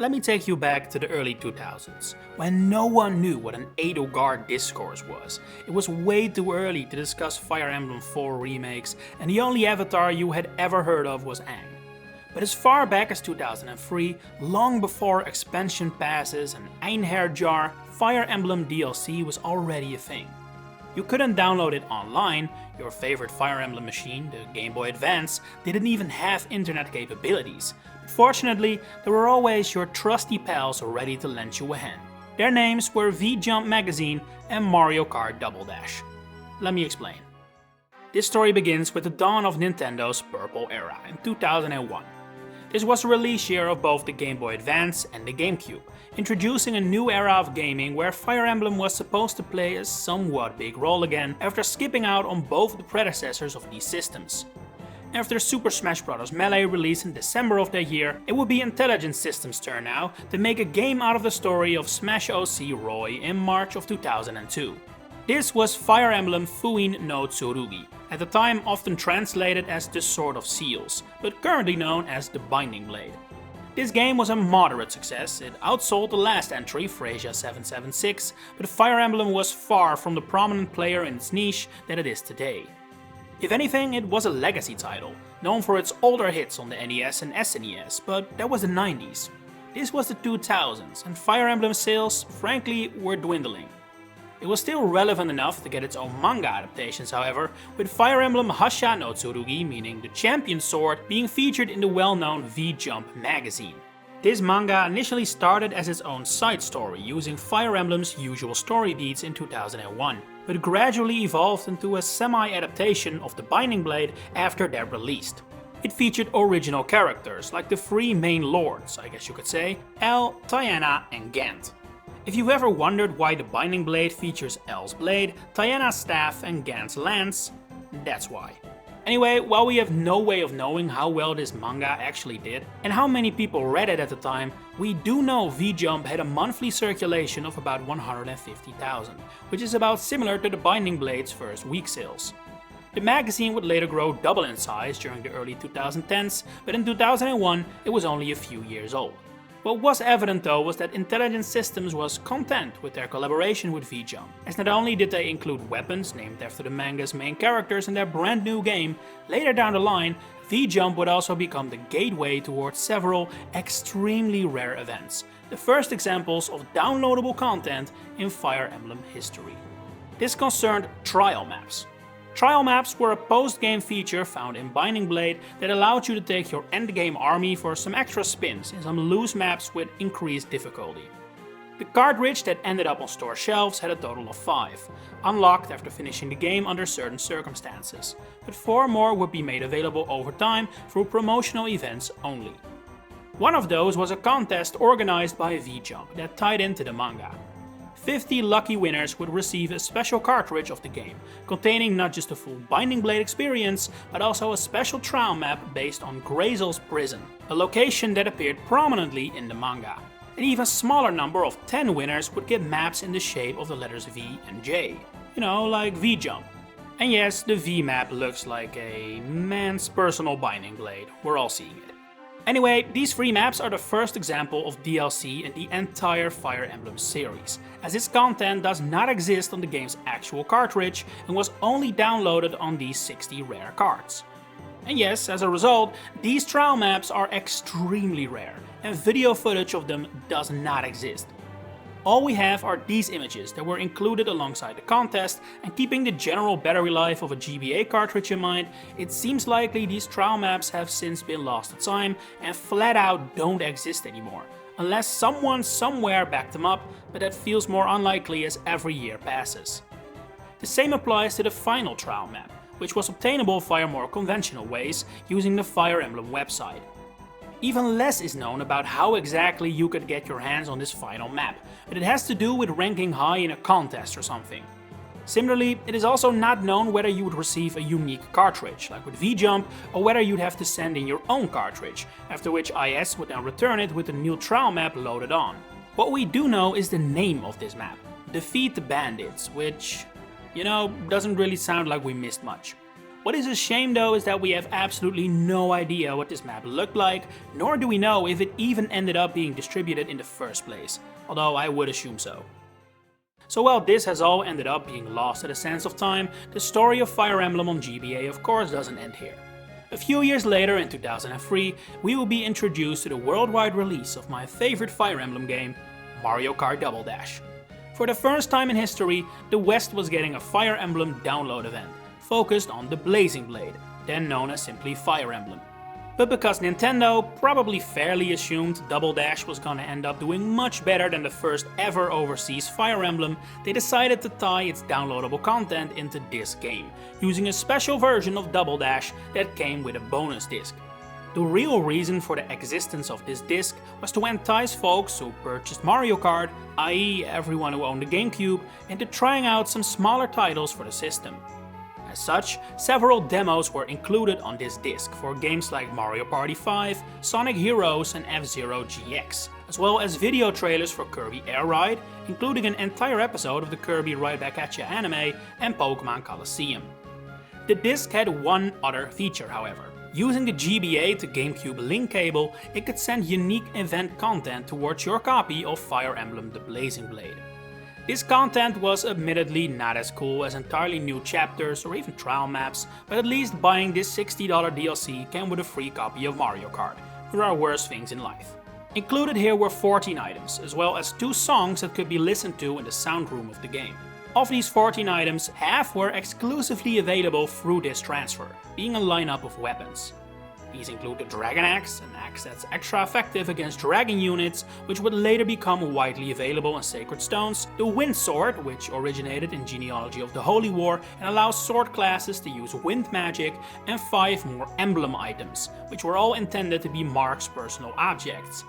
Let me take you back to the early 2000s, when no one knew what an Edelgard discourse was. It was way too early to discuss Fire Emblem 4 remakes, and the only avatar you had ever heard of was Aang. But as far back as 2003, long before expansion passes and Einherjar, Fire Emblem DLC was already a thing. You couldn't download it online, your favorite Fire Emblem machine, the Game Boy Advance, didn't even have internet capabilities. But fortunately, there were always your trusty pals ready to lend you a hand. Their names were V-Jump Magazine and Mario Kart Double Dash. Let me explain. This story begins with the dawn of Nintendo's Purple Era in 2001. This was the release year of both the Game Boy Advance and the GameCube, introducing a new era of gaming where Fire Emblem was supposed to play a somewhat big role again after skipping out on both the predecessors of these systems. After Super Smash Bros. Melee release in December of that year, it would be Intelligent Systems' turn now to make a game out of the story of Smash OC Roy in March of 2002. This was Fire Emblem Fuin no Tsurugi, at the time often translated as the Sword of Seals, but currently known as the Binding Blade. This game was a moderate success. It outsold the last entry, Phrasia 776, but Fire Emblem was far from the prominent player in its niche that it is today. If anything, it was a legacy title, known for its older hits on the NES and SNES, but that was the 90s. This was the 2000s, and Fire Emblem sales, frankly, were dwindling. It was still relevant enough to get its own manga adaptations, however, with Fire Emblem Hasha no Tsurugi, meaning the Champion Sword, being featured in the well-known V-Jump magazine. This manga initially started as its own side story, using Fire Emblem's usual story beats in 2001, but gradually evolved into a semi-adaptation of the Binding Blade after they're released. It featured original characters, like the three main lords, I guess you could say, El, Tiana and Gant. If you've ever wondered why the Binding Blade features El's blade, Tiana's staff and Gant's lance, that's why. Anyway, while we have no way of knowing how well this manga actually did, and how many people read it at the time, we do know V-Jump had a monthly circulation of about 150,000, which is about similar to the Binding Blade's first week sales. The magazine would later grow double in size during the early 2010s, but in 2001 it was only a few years old. What was evident though was that Intelligent Systems was content with their collaboration with V-Jump, as not only did they include weapons named after the manga's main characters in their brand new game, later down the line, V-Jump would also become the gateway towards several extremely rare events, the first examples of downloadable content in Fire Emblem history. This concerned trial maps. Trial maps were a post-game feature found in Binding Blade that allowed you to take your endgame army for some extra spins in some loose maps with increased difficulty. The cartridge that ended up on store shelves had a total of 5, unlocked after finishing the game under certain circumstances, but 4 more would be made available over time through promotional events only. One of those was a contest organized by V-Jump that tied into the manga. 50 lucky winners would receive a special cartridge of the game, containing not just a full Binding Blade experience, but also a special trial map based on Grazel's prison, a location that appeared prominently in the manga. An even smaller number of 10 winners would get maps in the shape of the letters V and J. You know, like V-Jump. And yes, the V map looks like a man's personal Binding Blade, we're all seeing it. Anyway, these 3 maps are the first example of DLC in the entire Fire Emblem series, as its content does not exist on the game's actual cartridge and was only downloaded on these 60 rare cards. And yes, as a result, these trial maps are extremely rare, and video footage of them does not exist. All we have are these images that were included alongside the contest, and keeping the general battery life of a GBA cartridge in mind, it seems likely these trial maps have since been lost to time and flat out don't exist anymore, unless someone somewhere backed them up, but that feels more unlikely as every year passes. The same applies to the final trial map, which was obtainable via more conventional ways using the Fire Emblem website. Even less is known about how exactly you could get your hands on this final map, but it has to do with ranking high in a contest or something. Similarly, it is also not known whether you would receive a unique cartridge, like with V-Jump, or whether you'd have to send in your own cartridge, after which IS would then return it with a new trial map loaded on. What we do know is the name of this map, Defeat the Bandits, which, doesn't really sound like we missed much. What is a shame though is that we have absolutely no idea what this map looked like, nor do we know if it even ended up being distributed in the first place, although I would assume so. So while this has all ended up being lost at a sense of time, the story of Fire Emblem on GBA of course doesn't end here. A few years later, in 2003, we will be introduced to the worldwide release of my favorite Fire Emblem game, Mario Kart Double Dash. For the first time in history, the West was getting a Fire Emblem download event, focused on the Blazing Blade, then known as simply Fire Emblem. But because Nintendo probably fairly assumed Double Dash was gonna end up doing much better than the first ever overseas Fire Emblem, they decided to tie its downloadable content into this game, using a special version of Double Dash that came with a bonus disc. The real reason for the existence of this disc was to entice folks who purchased Mario Kart, i.e. everyone who owned a GameCube, into trying out some smaller titles for the system. As such, several demos were included on this disc for games like Mario Party 5, Sonic Heroes and F-Zero GX, as well as video trailers for Kirby Air Ride, including an entire episode of the Kirby Right Back At Ya anime and Pokemon Colosseum. The disc had one other feature, however. Using the GBA to GameCube link cable, it could send unique event content towards your copy of Fire Emblem The Blazing Blade. This content was admittedly not as cool as entirely new chapters or even trial maps, but at least buying this $60 DLC came with a free copy of Mario Kart. There are worse things in life. Included here were 14 items, as well as 2 songs that could be listened to in the sound room of the game. Of these 14 items, half were exclusively available through this transfer, being a lineup of weapons. These include the Dragon Axe, an axe that's extra effective against dragon units, which would later become widely available in Sacred Stones, the Wind Sword, which originated in Genealogy of the Holy War and allows sword classes to use wind magic, and 5 more Emblem items, which were all intended to be Mark's personal objects.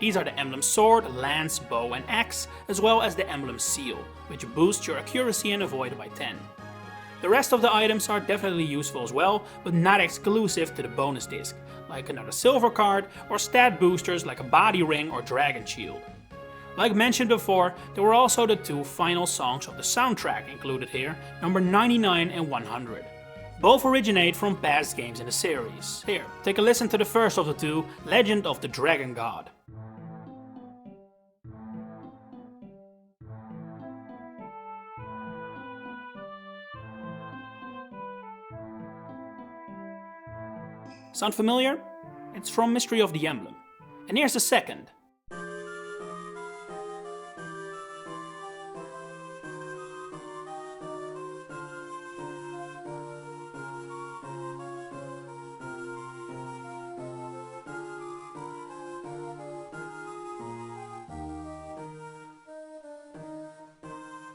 These are the Emblem Sword, Lance, Bow and Axe, as well as the Emblem Seal, which boosts your accuracy and avoid by 10. The rest of the items are definitely useful as well, but not exclusive to the bonus disc, like another silver card or stat boosters like a body ring or dragon shield. Like mentioned before, there were also the 2 final songs of the soundtrack included here, number 99 and 100. Both originate from past games in the series. Here, take a listen to the first of the 2, Legend of the Dragon God. Sound familiar? It's from Mystery of the Emblem. And here's the second.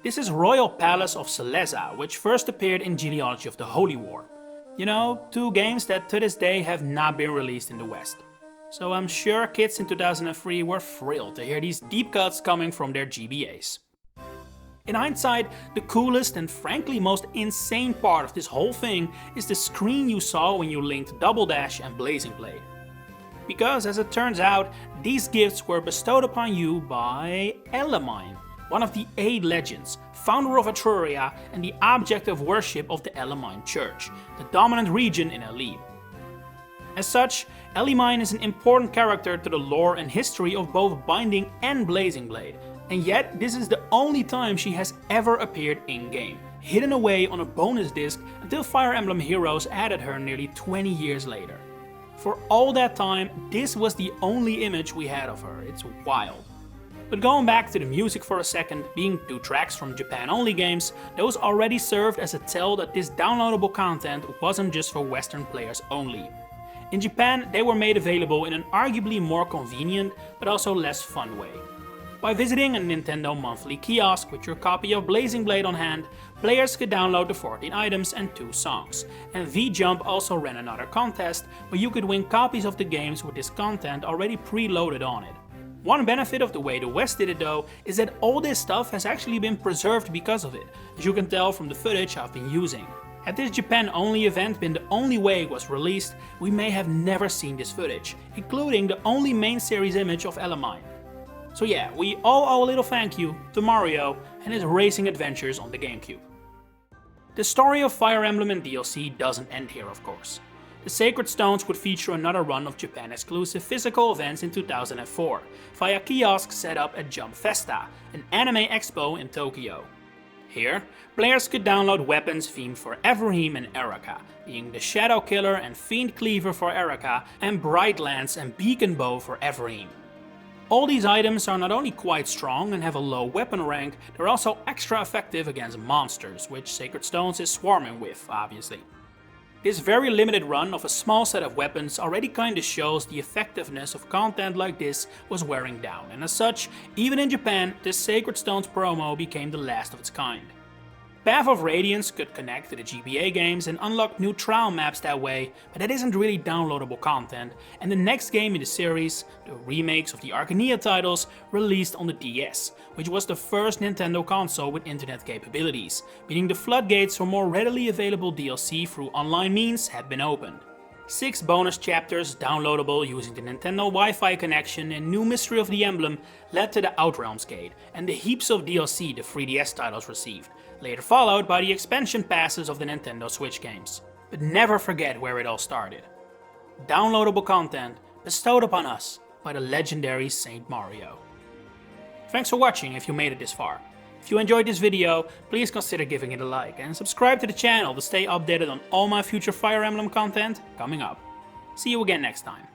This is Royal Palace of Celeza, which first appeared in Genealogy of the Holy War. You know, 2 games that to this day have not been released in the West. So I'm sure kids in 2003 were thrilled to hear these deep cuts coming from their GBAs. In hindsight, the coolest and frankly most insane part of this whole thing is the screen you saw when you linked Double Dash and Blazing Blade. Because as it turns out, these gifts were bestowed upon you by Emblem, one of the 8 legends, founder of Etruria and the object of worship of the Emblem Church, the dominant region in Emblem. As such, Emblem is an important character to the lore and history of both Binding and Blazing Blade, and yet this is the only time she has ever appeared in-game, hidden away on a bonus disc until Fire Emblem Heroes added her nearly 20 years later. For all that time, this was the only image we had of her. It's wild. But going back to the music for a second, being 2 tracks from Japan-only games, those already served as a tell that this downloadable content wasn't just for Western players only. In Japan, they were made available in an arguably more convenient, but also less fun way. By visiting a Nintendo monthly kiosk with your copy of Blazing Blade on hand, players could download the 14 items and 2 songs. And V-Jump also ran another contest where you could win copies of the games with this content already preloaded on it. One benefit of the way the West did it though, is that all this stuff has actually been preserved because of it, as you can tell from the footage I've been using. Had this Japan-only event been the only way it was released, we may have never seen this footage, including the only main series image of Emblem. So yeah, we all owe a little thank you to Mario and his racing adventures on the GameCube. The story of Fire Emblem and DLC doesn't end here, of course. The Sacred Stones would feature another run of Japan-exclusive physical events in 2004, via kiosks set up at Jump Festa, an anime expo in Tokyo. Here, players could download weapons themed for Everheim and Erika, being the Shadow Killer and Fiend Cleaver for Erika, and Bright Lance and Beacon Bow for Everheim. All these items are not only quite strong and have a low weapon rank, they're also extra effective against monsters, which Sacred Stones is swarming with, obviously. This very limited run of a small set of weapons already kinda shows the effectiveness of content like this was wearing down, and as such, even in Japan, this Sacred Stones promo became the last of its kind. Path of Radiance could connect to the GBA games and unlock new trial maps that way, but that isn't really downloadable content, and the next game in the series, the remakes of the Arcania titles, released on the DS, which was the first Nintendo console with internet capabilities, meaning the floodgates for more readily available DLC through online means had been opened. 6 bonus chapters downloadable using the Nintendo Wi-Fi connection and new Mystery of the Emblem led to the Outrealms Gate and the heaps of DLC the 3DS titles received, later followed by the expansion passes of the Nintendo Switch games. But never forget where it all started. Downloadable content bestowed upon us by the legendary Saint Mario. Thanks for watching if you made it this far. If you enjoyed this video, please consider giving it a like and subscribe to the channel to stay updated on all my future Fire Emblem content coming up. See you again next time.